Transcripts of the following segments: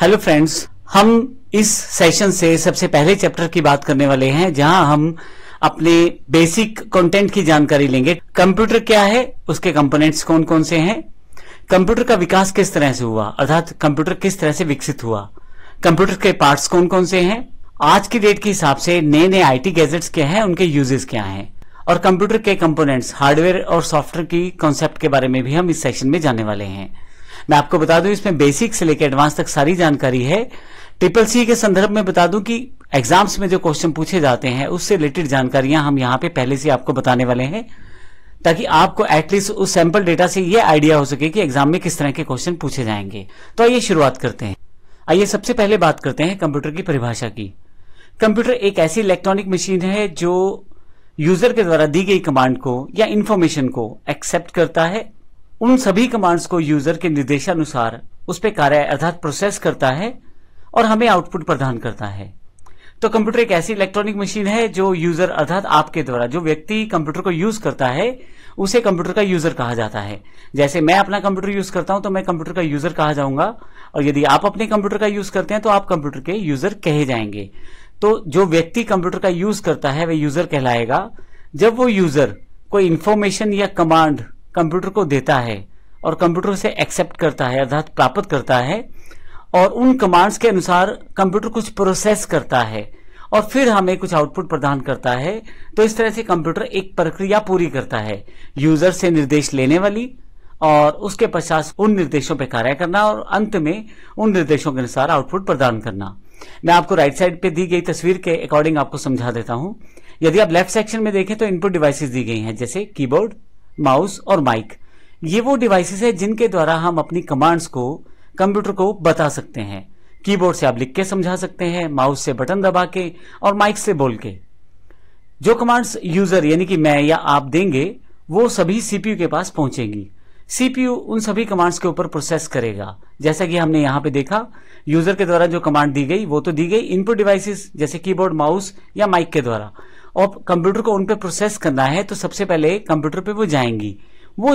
Hello friends, हम इस session से सबसे पहले चैप्टर की बात करने वाले हैं जहां हम अपने बेसिक कंटेंट की जानकारी लेंगे। कंप्यूटर क्या है, उसके कंपोनेंट्स कौन कौन से हैं, कंप्यूटर का विकास किस तरह से हुआ, अर्थात कंप्यूटर किस तरह से विकसित हुआ, कंप्यूटर के पार्ट्स कौन कौन से हैं, आज की डेट के हिसाब से नए नए आईटी गैजेट्स क्या हैं, उनके यूजेस क्या हैं, और कंप्यूटर के कंपोनेंट्स हार्डवेयर और सॉफ्टवेयर की कॉन्सेप्ट के बारे में भी हम इस सेशन में जानने वाले हैं। मैं आपको बता दूं, इसमें बेसिक से लेकर एडवांस तक सारी जानकारी है। ट्रिपल सी के संदर्भ में बता दूं कि एग्जाम्स में जो क्वेश्चन पूछे जाते हैं उससे रिलेटेड जानकारियां हम यहां पे पहले से आपको बताने वाले हैं, ताकि आपको एटलीस्ट उस सैंपल डेटा से यह आइडिया हो सके कि एग्जाम में किस तरह के क्वेश्चन पूछे जाएंगे। तो आइए शुरुआत करते हैं। आइए सबसे पहले बात करते हैं कंप्यूटर की परिभाषा की। कंप्यूटर एक ऐसी इलेक्ट्रॉनिक मशीन है जो यूजर के द्वारा दी गई कमांड को या इंफॉर्मेशन को एक्सेप्ट करता है, उन सभी कमांड्स को यूजर के निर्देशानुसार उस पर कार्य अर्थात प्रोसेस करता है और हमें आउटपुट प्रदान करता है। तो कंप्यूटर एक ऐसी इलेक्ट्रॉनिक मशीन है जो यूजर अर्थात आपके द्वारा जो व्यक्ति कंप्यूटर को यूज करता है उसे कंप्यूटर का यूजर कहा जाता है। जैसे मैं अपना कंप्यूटर यूज करता हूं तो मैं कंप्यूटर का यूजर कहा जाऊंगा, और यदि आप अपने कंप्यूटर का यूज करते हैं तो आप कंप्यूटर के यूजर कहे जाएंगे। तो जो व्यक्ति कंप्यूटर का यूज करता है वह यूजर कहलाएगा जब वो यूजर कोई इंफॉर्मेशन या कमांड कंप्यूटर को देता है और कंप्यूटर से एक्सेप्ट करता है अर्थात प्राप्त करता है, और उन कमांड्स के अनुसार कंप्यूटर कुछ प्रोसेस करता है और फिर हमें कुछ आउटपुट प्रदान करता है। तो इस तरह से कंप्यूटर एक प्रक्रिया पूरी करता है, यूजर से निर्देश लेने वाली और उसके पश्चात उन निर्देशों पर कार्य करना और अंत में उन निर्देशों के अनुसार आउटपुट प्रदान करना। मैं आपको राइट साइड पे दी गई तस्वीर के अकॉर्डिंग आपको समझा देता हूं। यदि आप लेफ्ट सेक्शन में देखें तो इनपुट डिवाइसेस दी गई हैं, जैसे कीबोर्ड, माउस और माइक। ये वो डिवाइसेस है जिनके द्वारा हम अपनी कमांड्स को कंप्यूटर को बता सकते हैं। कीबोर्ड से आप लिख के समझा सकते हैं, माउस से बटन दबा के और माइक से बोल के। जो कमांड्स यूजर यानी कि मैं या आप देंगे वो सभी सीपीयू के पास पहुंचेंगी। सीपीयू उन सभी कमांड्स के ऊपर प्रोसेस करेगा। जैसा कि हमने यहां पे देखा, यूजर के द्वारा जो कमांड दी गई वो तो दी गई इनपुट डिवाइसेस जैसे कीबोर्ड, माउस या माइक के द्वारा, और कंप्यूटर को उन पे प्रोसेस करना है तो सबसे पहले कंप्यूटर पे वो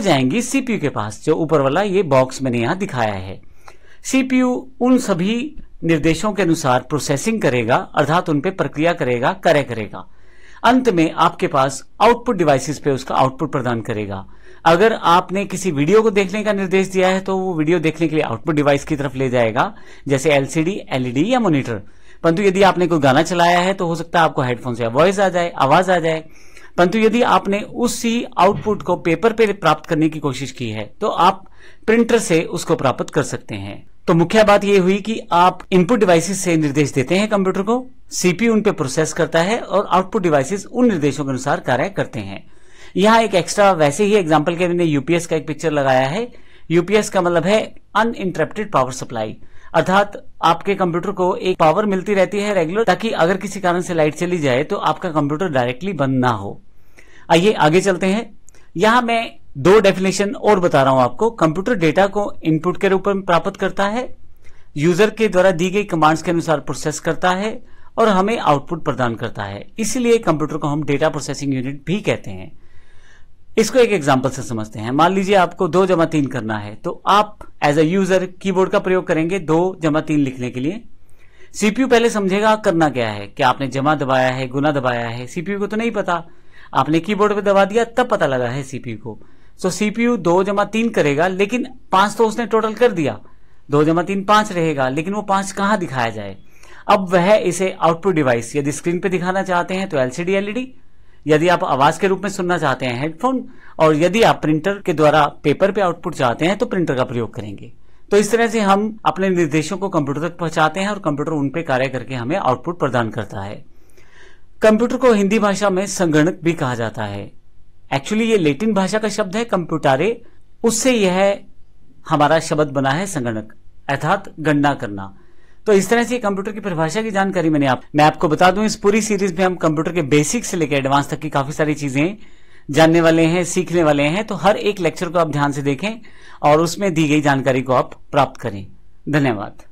जाएंगी सीपीयू के पास, जो ऊपर वाला ये बॉक्स मैंने यहां दिखाया है। सीपीयू उन सभी निर्देशों के अनुसार प्रोसेसिंग करेगा अर्थात उन पे प्रक्रिया करेगा, कार्य करेगा। अंत में आपके पास आउटपुट डिवाइसेस पे उसका आउटपुट प्रदान करेगा। अगर आपने किसी वीडियो को देखने का निर्देश दिया है तो वो वीडियो देखने के लिए आउटपुट डिवाइस की तरफ ले जाएगा, जैसे एलसीडी, एलईडी या मॉनिटर। परंतु यदि आपने कोई गाना चलाया है तो हो सकता है आपको हेडफोन से आवाज आ जाए। परंतु यदि आपने उसी आउटपुट को पेपर पे प्राप्त करने की कोशिश की है तो आप प्रिंटर से उसको प्राप्त कर सकते हैं। तो मुख्य बात यह हुई कि आप इनपुट डिवाइसेस से निर्देश देते हैं कंप्यूटर को, सीपीयू उन पे प्रोसेस करता है और आउटपुट डिवाइसेस उन निर्देशों के अनुसार कार्य करते हैं। यहां एक एक्स्ट्रा वैसे ही एग्जांपल के मैंने यूपीएस का एक पिक्चर लगाया है। यूपीएस का मतलब है अनइंटरप्टेड पावर सप्लाई, अर्थात आपके कंप्यूटर को एक पावर मिलती रहती है रेगुलर, ताकि अगर किसी कारण से लाइट चली जाए तो आपका कंप्यूटर डायरेक्टली बंद ना हो। आइए आगे चलते हैं। यहां मैं दो डेफिनेशन और बता रहा हूं आपको। कंप्यूटर डेटा को इनपुट के रूप में प्राप्त करता है, यूजर के द्वारा दी गई कमांड्स के अनुसार प्रोसेस करता है और हमें आउटपुट प्रदान करता है। इसलिए कंप्यूटर को हम डेटा प्रोसेसिंग यूनिट भी कहते हैं। इसको एक एग्जांपल से समझते हैं। मान लीजिए आपको 2+3 करना है, तो आप एज अ यूजर कीबोर्ड का प्रयोग करेंगे 2+3 लिखने के लिए। सीपीयू पहले समझेगा करना क्या है, क्या आपने जमा दबाया है, गुना दबाया है। सीपीयू को तो नहीं पता, आपने कीबोर्ड पे दबा दिया तब पता लगा है सीपीयू को। सो सीपीयू 2+3 करेगा, लेकिन 5 तो उसने टोटल कर दिया। 2+3 5 रहेगा, लेकिन वो 5 कहां दिखाया जाए। अब वह इसे आउटपुट डिवाइस यदि स्क्रीन पे दिखाना चाहते हैं तो एलसीडी, एलईडी, यदि आप आवाज के रूप में सुनना चाहते हैं हेडफोन, और यदि आप प्रिंटर के द्वारा पेपर पे आउटपुट चाहते हैं तो प्रिंटर का प्रयोग करेंगे। तो इस तरह से हम अपने निर्देशों को कंप्यूटर तक पहुंचाते हैं और कंप्यूटर उन पे कार्य करके हमें आउटपुट प्रदान करता है। कंप्यूटर को हिंदी भाषा में संगणक भी कहा जाता है। एक्चुअली ये लैटिन भाषा का शब्द है कंप्यूटारे, उससे यह हमारा शब्द बना है संगणक अर्थात गणना करना। तो इस तरह से कंप्यूटर की परिभाषा की जानकारी मैं आपको बता दूं। इस पूरी सीरीज में हम कंप्यूटर के बेसिक से लेकर एडवांस तक की काफी सारी चीजें जानने वाले हैं, सीखने वाले हैं। तो हर एक लेक्चर को आप ध्यान से देखें और उसमें दी गई जानकारी को आप प्राप्त करें। धन्यवाद।